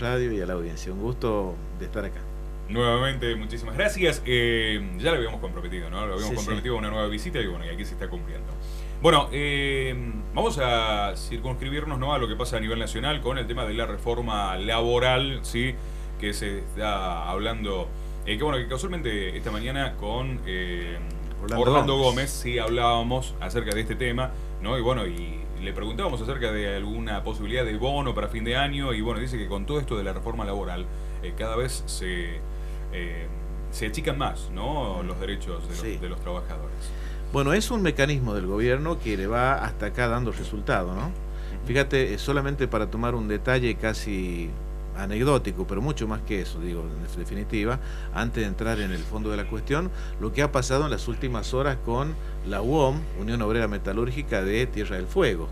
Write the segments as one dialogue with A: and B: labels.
A: Radio y a la audiencia. Un gusto de estar acá.
B: Nuevamente, muchísimas gracias. Ya lo habíamos comprometido, ¿no? Lo habíamos comprometido a una nueva visita y bueno, y aquí se está cumpliendo. Bueno, vamos a circunscribirnos, ¿no?, a lo que pasa a nivel nacional con el tema de la reforma laboral, ¿sí?, que se está hablando, que bueno, que casualmente esta mañana con Orlando Gómez sí hablábamos acerca de este tema, ¿no? Y bueno, y le preguntábamos acerca de alguna posibilidad de bono para fin de año y bueno, dice que con todo esto de la reforma laboral cada vez se achican más, ¿no?, los derechos de los trabajadores.
A: Bueno, es un mecanismo del gobierno que le va hasta acá dando resultado, ¿no? Fíjate, solamente para tomar un detalle casi anecdótico, pero mucho más que eso, digo, en definitiva, antes de entrar en el fondo de la cuestión, lo que ha pasado en las últimas horas con la UOM, Unión Obrera Metalúrgica de Tierra del Fuego,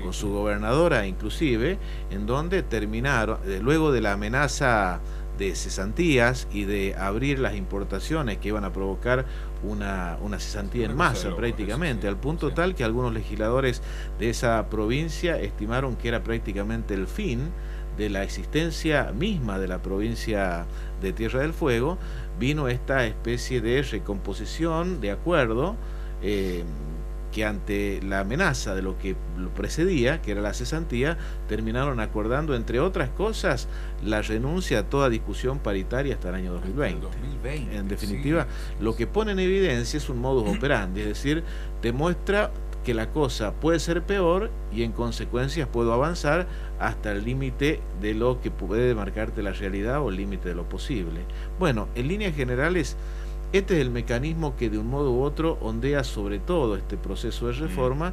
A: con su gobernadora inclusive, en donde terminaron, luego de la amenaza de cesantías y de abrir las importaciones que iban a provocar una cesantía en masa prácticamente, al punto tal que algunos legisladores de esa provincia estimaron que era prácticamente el fin de la existencia misma de la provincia de Tierra del Fuego. Vino esta especie de recomposición de acuerdo que ante la amenaza de lo que lo precedía, que era la cesantía, terminaron acordando, entre otras cosas, la renuncia a toda discusión paritaria hasta el año 2020. En definitiva, lo que pone en evidencia es un modus operandi, es decir, demuestra que la cosa puede ser peor y en consecuencia puedo avanzar hasta el límite de lo que puede marcarte la realidad o el límite de lo posible. Bueno, en líneas generales, este es el mecanismo que de un modo u otro ondea sobre todo este proceso de reforma,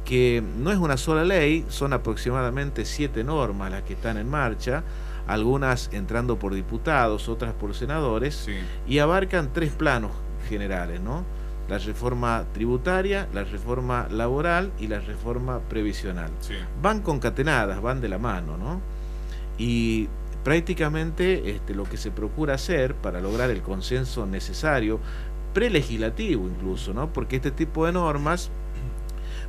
A: que no es una sola ley, son aproximadamente 7 normas las que están en marcha, algunas entrando por diputados, otras por senadores, y abarcan 3 planos generales, ¿no? La reforma tributaria, la reforma laboral y la reforma previsional. Van concatenadas, van de la mano, ¿no? Y prácticamente lo que se procura hacer para lograr el consenso necesario, prelegislativo incluso, ¿no? Porque este tipo de normas,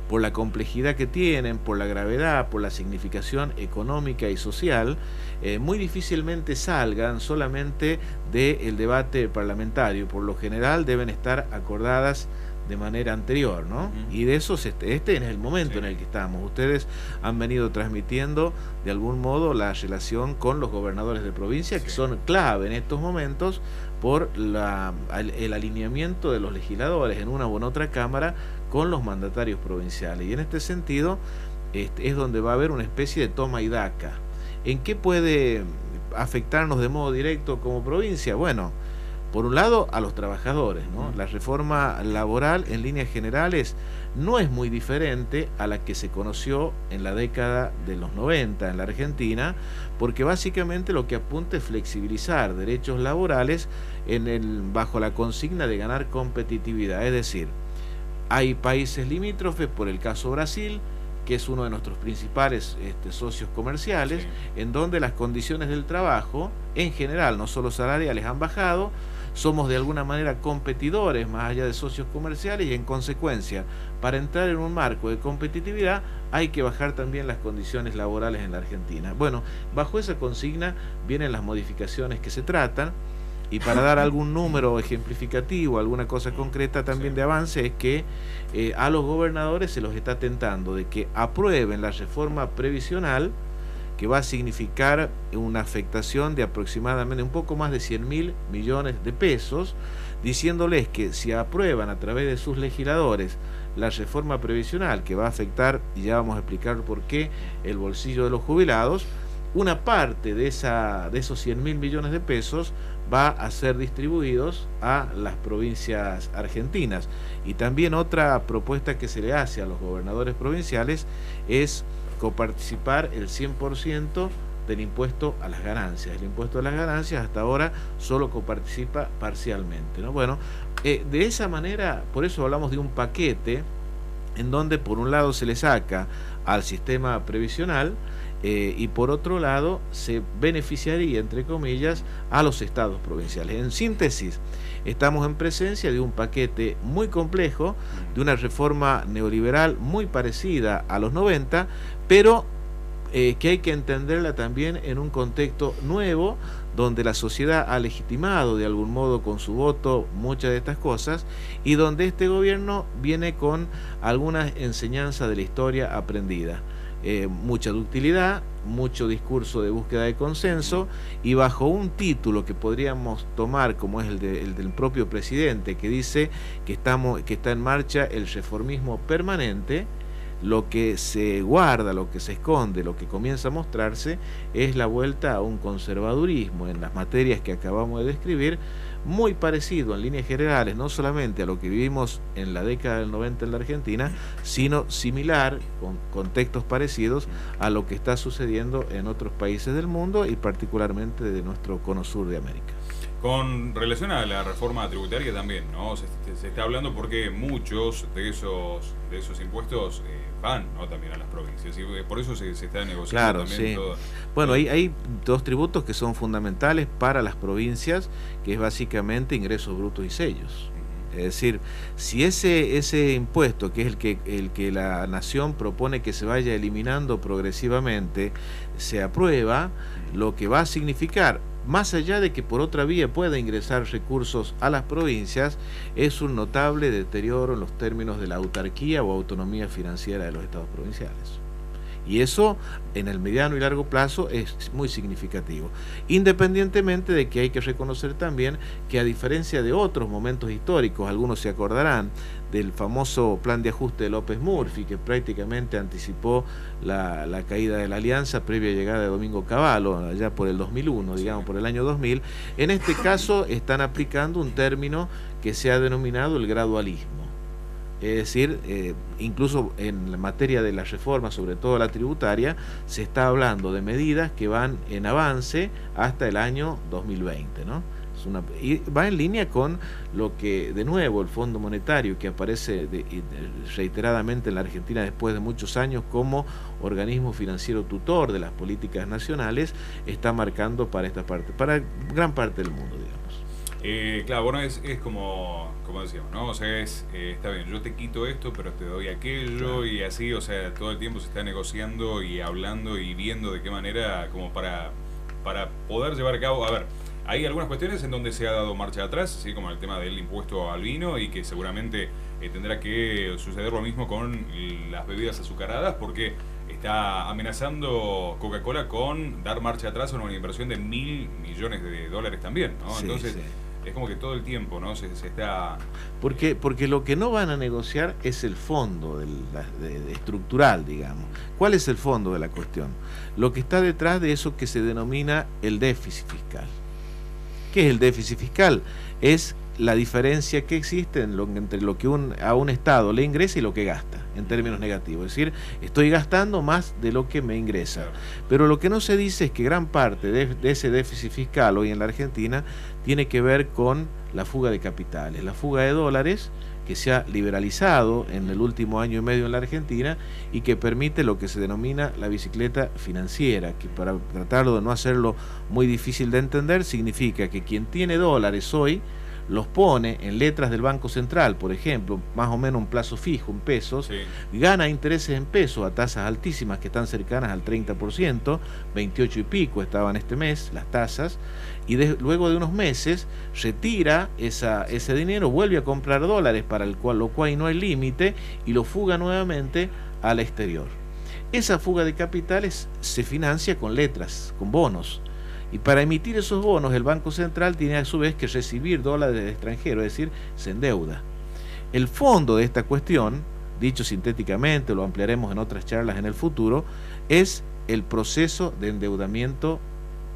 A: por la complejidad que tienen, por la gravedad, por la significación económica y social, muy difícilmente salgan solamente del debate parlamentario. Por lo general deben estar acordadas de manera anterior, ¿no? Y de eso este es el momento en el que estamos. Ustedes han venido transmitiendo de algún modo la relación con los gobernadores de provincia, que son clave en estos momentos por el alineamiento de los legisladores en una u en otra cámara con los mandatarios provinciales. Y en este sentido es donde va a haber una especie de toma y daca. ¿En qué puede afectarnos de modo directo como provincia? Bueno, por un lado, a los trabajadores, ¿no? La reforma laboral, en líneas generales, no es muy diferente a la que se conoció en la década de los 90 en la Argentina, porque básicamente lo que apunta es flexibilizar derechos laborales bajo la consigna de ganar competitividad. Es decir, hay países limítrofes, por el caso Brasil, que es uno de nuestros principales socios comerciales, en donde las condiciones del trabajo, en general, no solo salariales, han bajado. Somos de alguna manera competidores más allá de socios comerciales y en consecuencia, para entrar en un marco de competitividad hay que bajar también las condiciones laborales en la Argentina. Bueno, bajo esa consigna vienen las modificaciones que se tratan, y para dar algún número ejemplificativo, alguna cosa concreta también de avance, es que a los gobernadores se los está tentando de que aprueben la reforma previsional, que va a significar una afectación de aproximadamente un poco más de 100.000 millones de pesos, diciéndoles que si aprueban a través de sus legisladores la reforma previsional, que va a afectar, y ya vamos a explicar por qué, el bolsillo de los jubilados, una parte de esos 100.000 millones de pesos va a ser distribuidos a las provincias argentinas. Y también otra propuesta que se le hace a los gobernadores provinciales es coparticipar el 100% del impuesto a las ganancias. El impuesto a las ganancias hasta ahora solo coparticipa parcialmente, ¿no? Bueno, de esa manera, por eso hablamos de un paquete en donde por un lado se le saca al sistema previsional y por otro lado se beneficiaría, entre comillas, a los estados provinciales. En síntesis, estamos en presencia de un paquete muy complejo, de una reforma neoliberal muy parecida a los 90, pero que hay que entenderla también en un contexto nuevo, donde la sociedad ha legitimado de algún modo con su voto muchas de estas cosas, y donde este gobierno viene con algunas enseñanzas de la historia aprendida. Mucha ductilidad, mucho discurso de búsqueda de consenso, y bajo un título que podríamos tomar como es el del propio presidente, que dice que está en marcha el reformismo permanente. Lo que se guarda, lo que se esconde, lo que comienza a mostrarse es la vuelta a un conservadurismo en las materias que acabamos de describir, muy parecido en líneas generales, no solamente a lo que vivimos en la década del 90 en la Argentina, sino similar, con contextos parecidos a lo que está sucediendo en otros países del mundo y particularmente de nuestro cono sur de América.
B: Con relación a la reforma tributaria también, ¿no? Se está hablando porque muchos de esos impuestos van, ¿no?, también a las provincias, y por eso se está negociando.
A: Claro,
B: también
A: sí.
B: todo.
A: Bueno, hay dos tributos que son fundamentales para las provincias, que es básicamente ingresos brutos y sellos. Es decir, si ese impuesto, que es el que la nación propone que se vaya eliminando progresivamente, se aprueba, lo que va a significar, más allá de que por otra vía pueda ingresar recursos a las provincias, es un notable deterioro en los términos de la autarquía o autonomía financiera de los estados provinciales. Y eso en el mediano y largo plazo es muy significativo, independientemente de que hay que reconocer también que, a diferencia de otros momentos históricos, algunos se acordarán del famoso plan de ajuste de López Murphy, que prácticamente anticipó la caída de la Alianza previa llegada de Domingo Cavallo, allá por el 2001, digamos, por el año 2000. En este caso están aplicando un término que se ha denominado el gradualismo. Es decir, incluso en la materia de la reforma, sobre todo la tributaria, se está hablando de medidas que van en avance hasta el año 2020, ¿no? Y va en línea con lo que, de nuevo, el Fondo Monetario, que aparece reiteradamente en la Argentina después de muchos años como organismo financiero tutor de las políticas nacionales, está marcando para esta parte, para gran parte del mundo, digamos.
B: Claro, bueno, es como decíamos, ¿no? O sea, está bien, yo te quito esto, pero te doy aquello, claro. Y así, o sea, todo el tiempo se está negociando y hablando y viendo de qué manera, como para poder llevar a cabo. A ver, hay algunas cuestiones en donde se ha dado marcha atrás, así como el tema del impuesto al vino, y que seguramente tendrá que suceder lo mismo con las bebidas azucaradas, porque está amenazando Coca-Cola con dar marcha atrás en una inversión de $1.000 millones también, ¿no?
A: Sí,
B: entonces,
A: sí.
B: Es como que todo el tiempo, ¿no? Se está...
A: Porque lo que no van a negociar es el fondo estructural, digamos. ¿Cuál es el fondo de la cuestión? Lo que está detrás de eso que se denomina el déficit fiscal. ¿Qué es el déficit fiscal? Es la diferencia que existe entre lo que a un Estado le ingresa y lo que gasta, en términos negativos. Es decir, estoy gastando más de lo que me ingresa.
B: Claro.
A: Pero lo que no se dice es que gran parte de ese déficit fiscal hoy en la Argentina tiene que ver con la fuga de capitales, la fuga de dólares, que se ha liberalizado en el último año y medio en la Argentina y que permite lo que se denomina la bicicleta financiera, que, para tratarlo de no hacerlo muy difícil de entender, significa que quien tiene dólares hoy los pone en letras del Banco Central, por ejemplo, más o menos un plazo fijo en pesos, sí, gana intereses en pesos a tasas altísimas que están cercanas al 30%, 28 y pico estaban este mes las tasas, y luego de unos meses retira ese dinero, vuelve a comprar dólares, para lo cual no hay límite, y lo fuga nuevamente al exterior. Esa fuga de capitales se financia con letras, con bonos. Y para emitir esos bonos, el Banco Central tiene a su vez que recibir dólares del extranjero, es decir, se endeuda. El fondo de esta cuestión, dicho sintéticamente, lo ampliaremos en otras charlas en el futuro, es el proceso de endeudamiento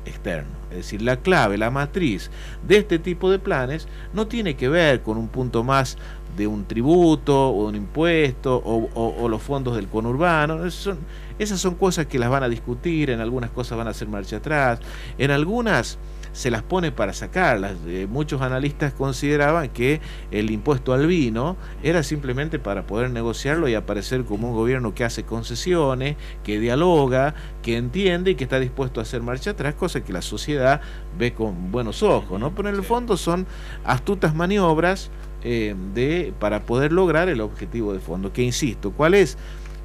A: externo. Es decir, la clave, la matriz de este tipo de planes no tiene que ver con un punto más de un tributo o un impuesto o los fondos del conurbano. Esas son cosas que las van a discutir, en algunas cosas van a hacer marcha atrás, en algunas se las pone para sacarlas. Muchos analistas consideraban que el impuesto al vino era simplemente para poder negociarlo y aparecer como un gobierno que hace concesiones, que dialoga, que entiende y que está dispuesto a hacer marcha atrás, cosa que la sociedad ve con buenos ojos, ¿no? Pero en el fondo son astutas maniobras para poder lograr el objetivo de fondo, que insisto, ¿cuál es?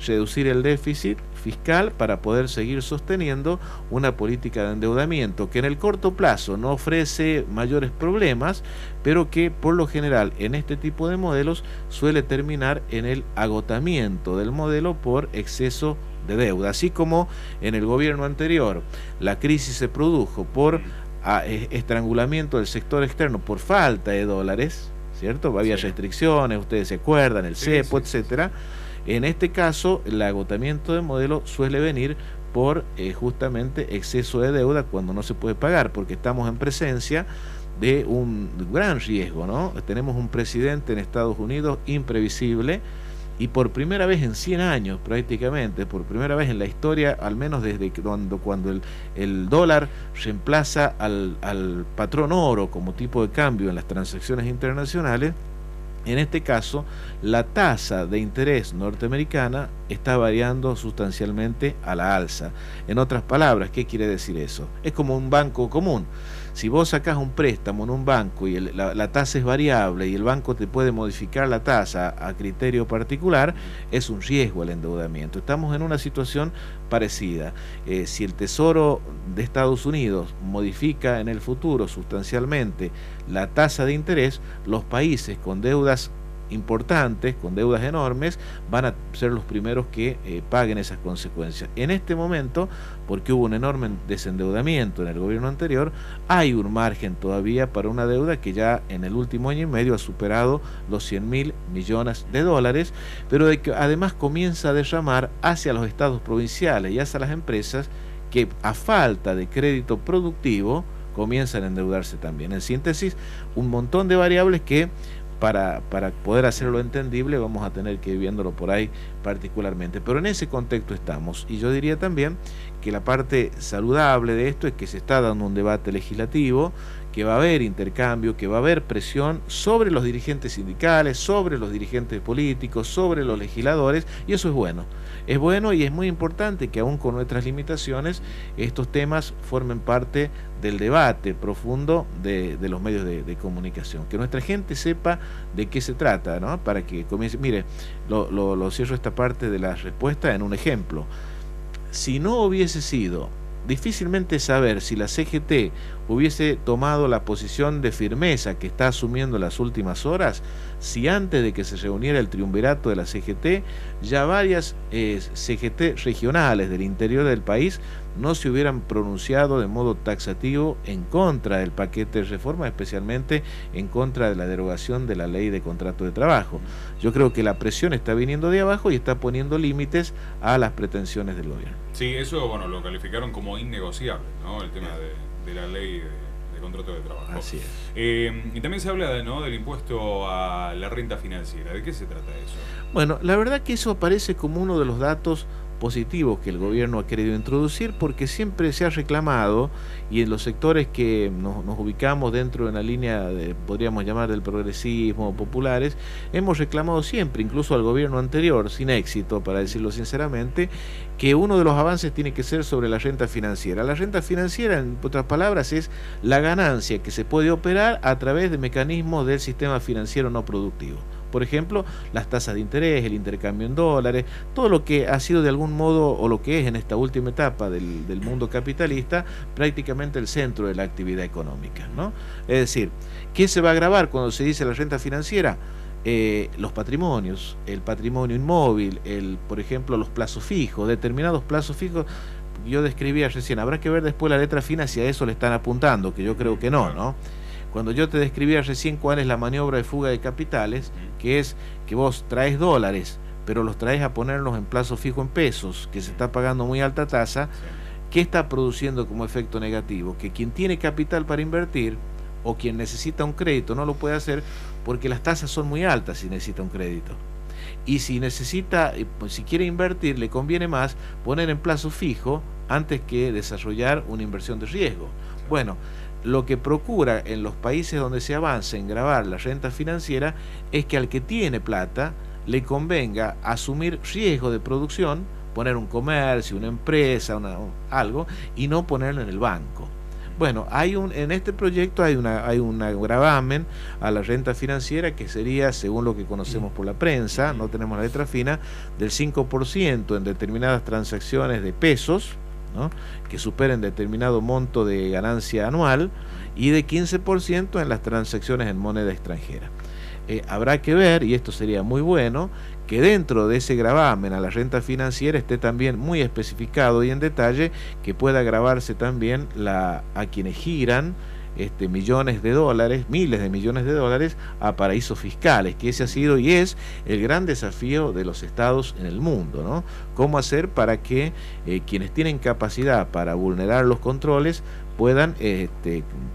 A: Reducir el déficit fiscal para poder seguir sosteniendo una política de endeudamiento que en el corto plazo no ofrece mayores problemas, pero que por lo general en este tipo de modelos suele terminar en el agotamiento del modelo por exceso de deuda. Así como en el gobierno anterior la crisis se produjo por estrangulamiento del sector externo por falta de dólares, ¿cierto? Había restricciones, ustedes se acuerdan, el cepo, etcétera. En este caso, el agotamiento del modelo suele venir por justamente exceso de deuda cuando no se puede pagar, porque estamos en presencia de un gran riesgo, ¿no? Tenemos un presidente en Estados Unidos imprevisible y por primera vez en 100 años prácticamente, por primera vez en la historia, al menos desde cuando el dólar reemplaza al patrón oro como tipo de cambio en las transacciones internacionales, en este caso la tasa de interés norteamericana está variando sustancialmente a la alza. En otras palabras, ¿qué quiere decir eso? Es como un banco común. Si vos sacás un préstamo en un banco y la tasa es variable y el banco te puede modificar la tasa a criterio particular, es un riesgo el endeudamiento. Estamos en una situación parecida. Si el Tesoro de Estados Unidos modifica en el futuro sustancialmente la tasa de interés, los países con deudas importantes, con deudas enormes, van a ser los primeros que paguen esas consecuencias. En este momento, porque hubo un enorme desendeudamiento en el gobierno anterior, hay un margen todavía para una deuda que ya en el último año y medio ha superado los 100.000 millones de dólares, pero de que además comienza a derramar hacia los estados provinciales y hacia las empresas que a falta de crédito productivo comienzan a endeudarse también. En síntesis, un montón de variables que para poder hacerlo entendible vamos a tener que ir viéndolo por ahí particularmente, pero en ese contexto estamos. Y yo diría también que la parte saludable de esto es que se está dando un debate legislativo, que va a haber intercambio, que va a haber presión sobre los dirigentes sindicales, sobre los dirigentes políticos, sobre los legisladores, y eso es bueno. Es bueno y es muy importante que aún con nuestras limitaciones estos temas formen parte del debate profundo de los medios de comunicación, que nuestra gente sepa de qué se trata, ¿no? Para que comience. Mire, lo cierro esta parte de la respuesta en un ejemplo. Si no hubiese sido difícilmente saber si la CGT hubiese tomado la posición de firmeza que está asumiendo las últimas horas, si antes de que se reuniera el triunvirato de la CGT, ya varias CGT regionales del interior del país no se hubieran pronunciado de modo taxativo en contra del paquete de reforma, especialmente en contra de la derogación de la ley de contrato de trabajo. Yo creo que la presión está viniendo de abajo y está poniendo límites a las pretensiones del gobierno.
B: Sí, eso, bueno, lo calificaron como innegociable, ¿no? El tema de la ley de contrato de trabajo.
A: Así es.
B: Y también se habla, ¿no?, del impuesto a la renta financiera. ¿De qué se trata eso?
A: Bueno, la verdad que eso aparece como uno de los datos positivos que el gobierno ha querido introducir, porque siempre se ha reclamado, y en los sectores que nos ubicamos dentro de una línea podríamos llamar del progresismo, populares, hemos reclamado siempre, incluso al gobierno anterior, sin éxito, para decirlo sinceramente, que uno de los avances tiene que ser sobre la renta financiera. La renta financiera, en otras palabras, es la ganancia que se puede operar a través de mecanismos del sistema financiero no productivo. Por ejemplo, las tasas de interés, el intercambio en dólares, todo lo que ha sido de algún modo, o lo que es en esta última etapa del mundo capitalista, prácticamente el centro de la actividad económica, ¿no? Es decir, ¿qué se va a grabar cuando se dice la renta financiera? Los patrimonios, el patrimonio inmóvil, por ejemplo, los plazos fijos, determinados plazos fijos. Yo describía recién, habrá que ver después la letra fina si a eso le están apuntando, que yo creo que no, ¿no? Cuando yo te describía recién cuál es la maniobra de fuga de capitales, que es que vos traes dólares, pero los traes a ponerlos en plazo fijo en pesos, que se está pagando muy alta tasa, ¿qué está produciendo como efecto negativo? Que quien tiene capital para invertir o quien necesita un crédito no lo puede hacer porque las tasas son muy altas si necesita un crédito. Y si necesita, pues si quiere invertir, le conviene más poner en plazo fijo antes que desarrollar una inversión de riesgo. Bueno, lo que procura en los países donde se avanza en gravar la renta financiera es que al que tiene plata le convenga asumir riesgo de producción, poner un comercio, una empresa, algo, y no ponerlo en el banco. Bueno, en este proyecto hay una gravamen a la renta financiera que sería, según lo que conocemos por la prensa, no tenemos la letra fina, del 5% en determinadas transacciones de pesos, ¿no?, que superen determinado monto de ganancia anual, y de 15% en las transacciones en moneda extranjera. Habrá que ver, y esto sería muy bueno, que dentro de ese gravamen a la renta financiera esté también muy especificado y en detalle que pueda gravarse también a quienes giran millones de dólares, miles de millones de dólares a paraísos fiscales, que ese ha sido y es el gran desafío de los estados en el mundo, ¿no? Cómo hacer para que quienes tienen capacidad para vulnerar los controles puedan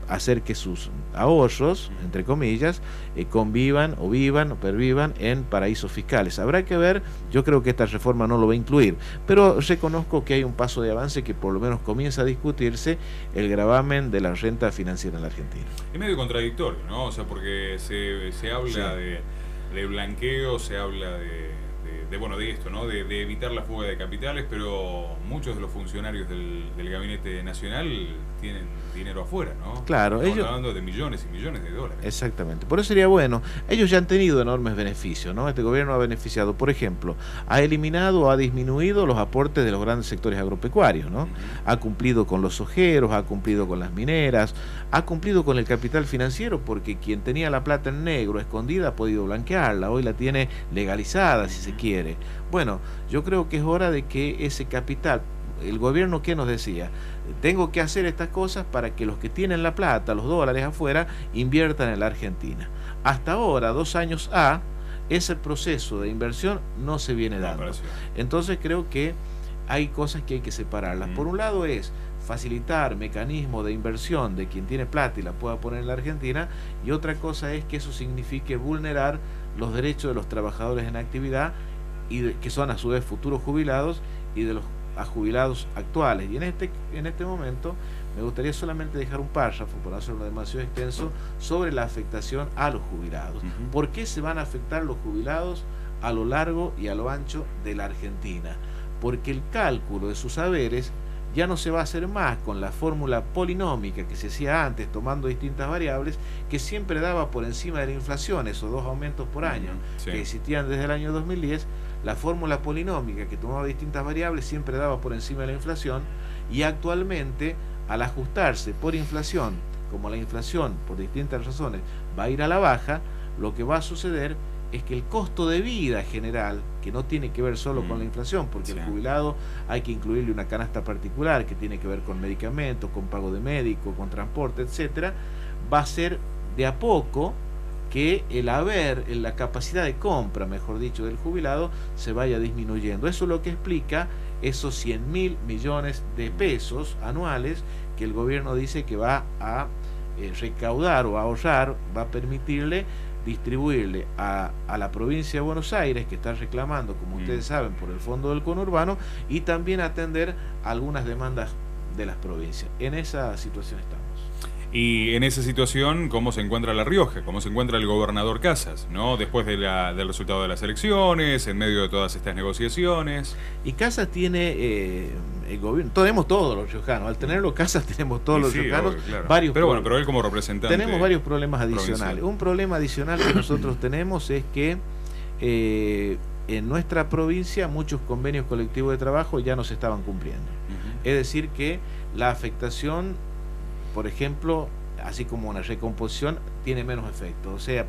A: hacer que sus ahorros, entre comillas, convivan o vivan o pervivan en paraísos fiscales. Habrá que ver, yo creo que esta reforma no lo va a incluir, pero reconozco que hay un paso de avance que por lo menos comienza a discutirse el gravamen de la renta financiera en la Argentina.
B: Es medio contradictorio, ¿no? O sea, porque se habla de blanqueo, se habla de esto, ¿no? De evitar la fuga de capitales, pero muchos de los funcionarios del Gabinete Nacional tienen dinero afuera, ¿no?
A: Claro,
B: estamos hablando de millones y millones de dólares.
A: Exactamente, por eso sería bueno. Ellos ya han tenido enormes beneficios, ¿no? Este gobierno ha beneficiado, por ejemplo, ha eliminado o ha disminuido los aportes de los grandes sectores agropecuarios, ¿no? Ha cumplido con los sojeros, ha cumplido con las mineras, ha cumplido con el capital financiero, porque quien tenía la plata en negro escondida ha podido blanquearla, hoy la tiene legalizada, si se quiere. Bueno, yo creo que es hora de que ese capital, el gobierno, ¿qué nos decía? Tengo que hacer estas cosas para que los que tienen la plata, los dólares afuera, inviertan en la Argentina. Hasta ahora, 2 años ese proceso de inversión no se viene dando. Entonces creo que hay cosas que hay que separarlas. Por un lado es facilitar mecanismos de inversión de quien tiene plata y la pueda poner en la Argentina, y otra cosa es que eso signifique vulnerar los derechos de los trabajadores en actividad, que son a su vez futuros jubilados, y de los jubilados actuales. Y en este momento me gustaría solamente dejar un párrafo, por no hacerlo demasiado extenso, sobre la afectación a los jubilados. ¿Por qué se van a afectar los jubilados a lo largo y a lo ancho de la Argentina? Porque el cálculo de sus saberes ya no se va a hacer más con la fórmula polinómica que se hacía antes, tomando distintas variables, que siempre daba por encima de la inflación, esos 2 aumentos por año que existían desde el año 2010. La fórmula polinómica que tomaba distintas variables siempre daba por encima de la inflación, y actualmente, al ajustarse por inflación, como la inflación por distintas razones va a ir a la baja, lo que va a suceder es que el costo de vida general, que no tiene que ver solo con la inflación, porque el jubilado hay que incluirle una canasta particular que tiene que ver con medicamentos, con pago de médico, con transporte, etcétera, va a ser de a poco que la capacidad de compra, mejor dicho, del jubilado se vaya disminuyendo. Eso es lo que explica esos 100.000 millones de pesos anuales que el gobierno dice que va a recaudar o a ahorrar, va a permitirle distribuirle a la provincia de Buenos Aires, que está reclamando, como ustedes saben, por el fondo del conurbano, y también atender algunas demandas de las provincias. En esa situación estamos.
B: Y en esa situación, ¿cómo se encuentra La Rioja? ¿Cómo se encuentra el gobernador Casas, ¿no? Después del resultado de las elecciones, en medio de todas estas negociaciones.
A: Y Casas tiene el gobierno, tenemos todos los riojanos, al tenerlo Casas tenemos todos los riojanos,
B: obvio, claro.
A: Varios
B: pero bueno, pero él como representante
A: tenemos varios problemas adicionales. Provincial. Un problema adicional que nosotros tenemos es que en nuestra provincia muchos convenios colectivos de trabajo ya no se estaban cumpliendo. Es decir que la afectación, por ejemplo, así como una recomposición, tiene menos efecto. O sea,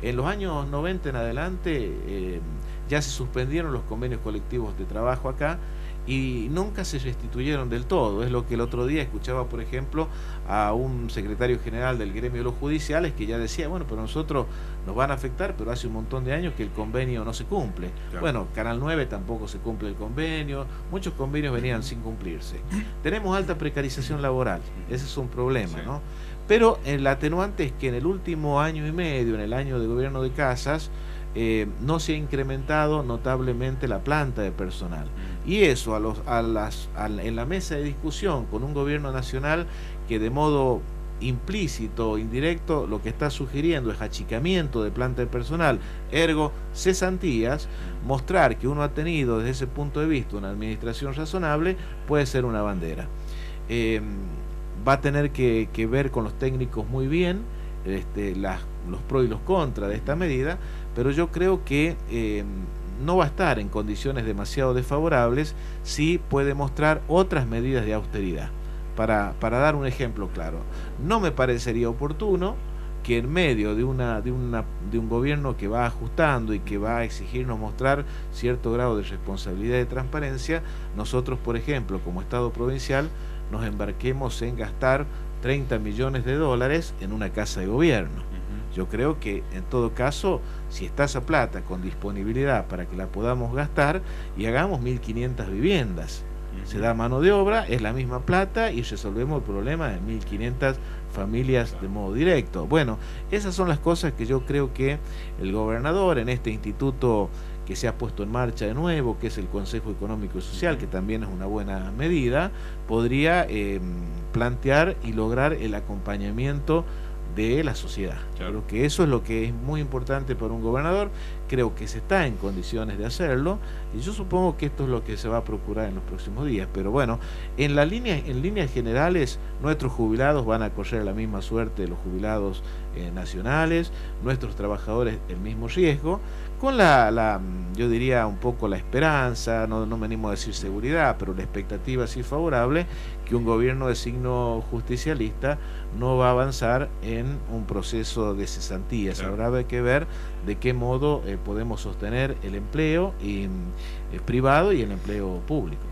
A: en los años 90 en adelante ya se suspendieron los convenios colectivos de trabajo acá y nunca se restituyeron del todo. Es lo que el otro día escuchaba, por ejemplo, a un secretario general del gremio de los judiciales que ya decía, bueno, pero nosotros nos van a afectar, pero hace un montón de años que el convenio no se cumple. Claro. Bueno, Canal 9 tampoco se cumple el convenio, muchos convenios venían sin cumplirse. Tenemos alta precarización laboral, ese es un problema, ¿no? Pero el atenuante es que en el último año y medio, en el año de gobierno de Casas, no se ha incrementado notablemente la planta de personal. Y eso en la mesa de discusión con un gobierno nacional que de modo implícito o indirecto lo que está sugiriendo es achicamiento de planta de personal, ergo cesantías, mostrar que uno ha tenido desde ese punto de vista una administración razonable puede ser una bandera. va a tener que ver con los técnicos muy bien los pros y los contras de esta medida, pero yo creo que no va a estar en condiciones demasiado desfavorables si puede mostrar otras medidas de austeridad. Para dar un ejemplo claro, no me parecería oportuno que en medio de un gobierno que va ajustando y que va a exigirnos mostrar cierto grado de responsabilidad y de transparencia, nosotros, por ejemplo, como Estado provincial, nos embarquemos en gastar 30 millones de dólares en una casa de gobierno. Yo creo que en todo caso, si está esa plata con disponibilidad para que la podamos gastar, y hagamos 1.500 viviendas. Se da mano de obra, es la misma plata y resolvemos el problema de 1.500 familias de modo directo. Bueno, esas son las cosas que yo creo que el gobernador en este instituto que se ha puesto en marcha de nuevo, que es el Consejo Económico y Social, que también es una buena medida, podría plantear y lograr el acompañamiento de la sociedad. Claro. Creo que eso es lo que es muy importante para un gobernador, creo que se está en condiciones de hacerlo, y yo supongo que esto es lo que se va a procurar en los próximos días, pero bueno, en líneas generales, nuestros jubilados van a correr la misma suerte de los jubilados nacionales, nuestros trabajadores el mismo riesgo, con yo diría un poco la esperanza, no me animo a decir seguridad, pero la expectativa sí favorable, que un gobierno de signo justicialista no va a avanzar en un proceso de cesantías. Claro. Habrá que ver de qué modo podemos sostener el empleo privado y el empleo público.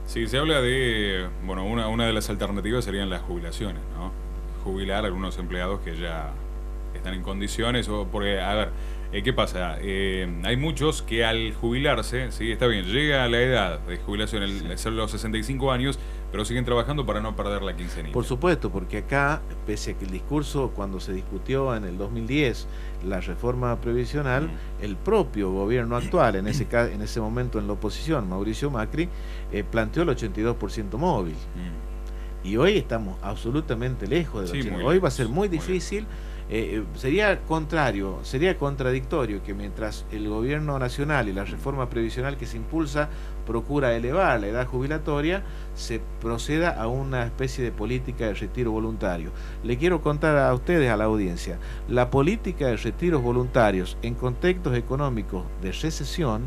B: Sí, se habla de, bueno, una de las alternativas serían las jubilaciones, ¿no? Jubilar a algunos empleados que ya están en condiciones, porque, a ver, ¿qué pasa? Hay muchos que al jubilarse, sí, está bien, llega a la edad de jubilación, los 65 años, pero siguen trabajando para no perder la quincenita.
A: Por supuesto, porque acá, pese a que el discurso, cuando se discutió en el 2010 la reforma previsional, el propio gobierno actual, en ese momento en la oposición, Mauricio Macri, planteó el 82% móvil. Y hoy estamos absolutamente lejos de los hoy va a ser muy difícil. Sería contradictorio que mientras el gobierno nacional y la reforma previsional que se impulsa procura elevar la edad jubilatoria, se proceda a una especie de política de retiro voluntario. Le quiero contar a ustedes, a la audiencia, la política de retiros voluntarios en contextos económicos de recesión,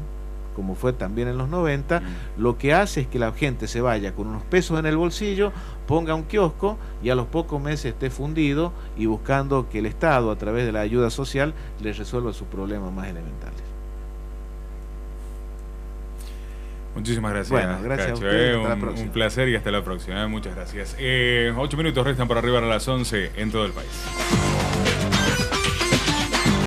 A: como fue también en los 90, lo que hace es que la gente se vaya con unos pesos en el bolsillo, ponga un kiosco y a los pocos meses esté fundido y buscando que el Estado, a través de la ayuda social, le resuelva sus problemas más elementales.
B: Muchísimas gracias.
A: Bueno, gracias
B: Cacho,
A: a ustedes. Hasta la próxima.
B: Un placer y hasta la próxima. Muchas gracias. 8 minutos restan para arribar a las 11 en todo el país.